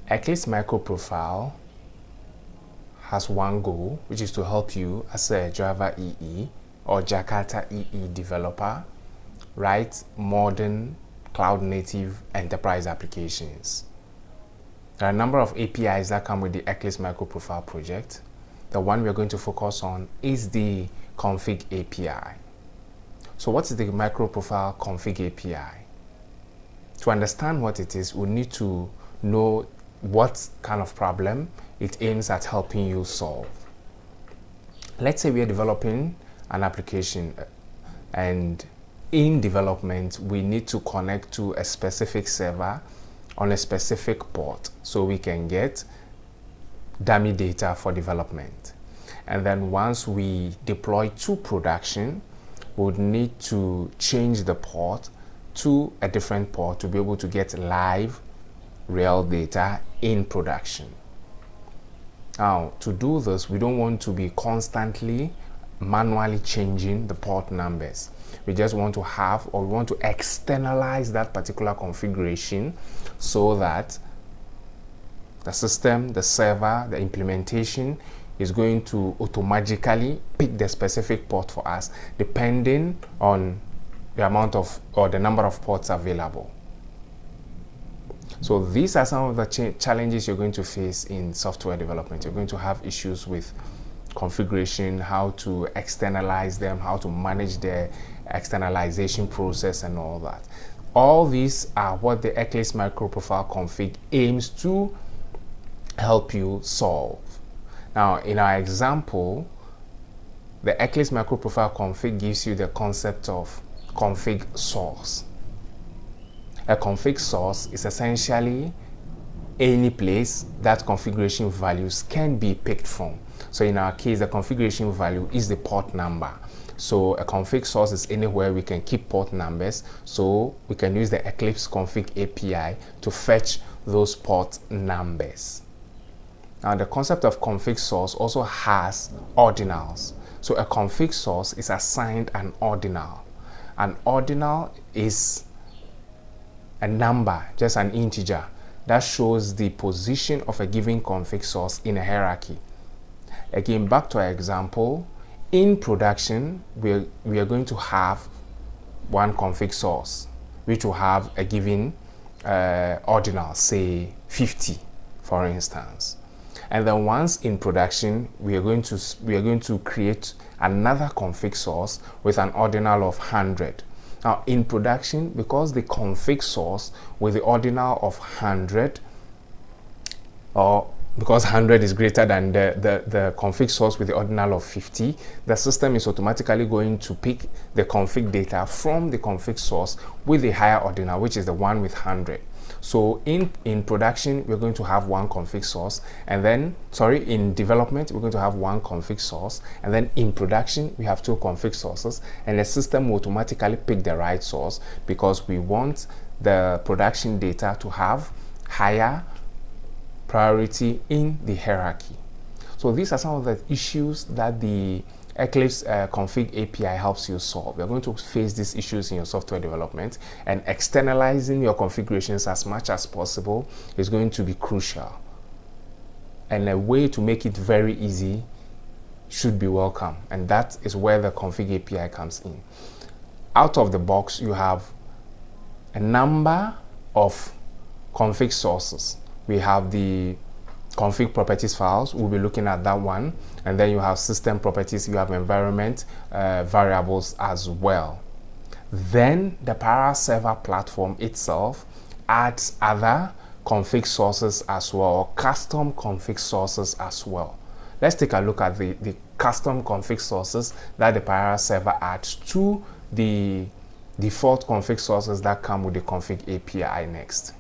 Eclipse MicroProfile has one goal, which is to help you as a Java EE or Jakarta EE developer write modern cloud-native enterprise applications. There are a number of APIs that come with the Eclipse MicroProfile project. The one we're going to focus on is the config API. So what is the MicroProfile config API? To understand what it is, we need to know what kind of problem it aims at helping you solve. Let's say we are developing an application and in development we need to connect to a specific server on a specific port so we can get dummy data for development. And then once we deploy to production, we would need to change the port to a different port to be able to get live real data in production. Now, to do this, we don't want to be constantly manually changing the port numbers. We just want to have, or we want to externalize that particular configuration so that the system, the server, the implementation is going to automatically pick the specific port for us depending on the amount of or the number of ports available. So these are some of the challenges you're going to face in software development. You're going to have issues with configuration, how to externalize them, how to manage the externalization process and all that. All these are what the Eclipse MicroProfile config aims to help you solve. Now, in our example, the Eclipse MicroProfile config gives you the concept of config source. A config source is essentially any place that configuration values can be picked from. So in our case, the configuration value is the port number. So a config source is anywhere we can keep port numbers, so we can use the Eclipse config API to fetch those port numbers. Now, the concept of config source also has ordinals. So a config source is assigned an ordinal. An ordinal is a number, just an integer, that shows the position of a given config source in a hierarchy. Again, back to our example, in production, we are going to have one config source, which will have a given ordinal, say 50, for instance. And then once in production, we are going to create another config source with an ordinal of 100. Now, in production, because the config source with the ordinal of 100, or because 100 is greater than the config source with the ordinal of 50, the system is automatically going to pick the config data from the config source with the higher ordinal, which is the one with 100. So in production, we're going to have one config source, and then, in development, we're going to have one config source, and then in production, we have two config sources, and the system will automatically pick the right source because we want the production data to have higher priority in the hierarchy. So these are some of the issues that the Eclipse config API helps you solve. You're going to face these issues in your software development, and externalizing your configurations as much as possible is going to be crucial. And a way to make it very easy should be welcome, and that is where the config API comes in. Out of the box, you have a number of config sources. We have the config properties files, we'll be looking at that one, and then you have system properties, you have environment variables as well. Then the Payara server platform itself adds other config sources as well, custom config sources as well. Let's take a look at the custom config sources that the Payara server adds to the default config sources that come with the config API next.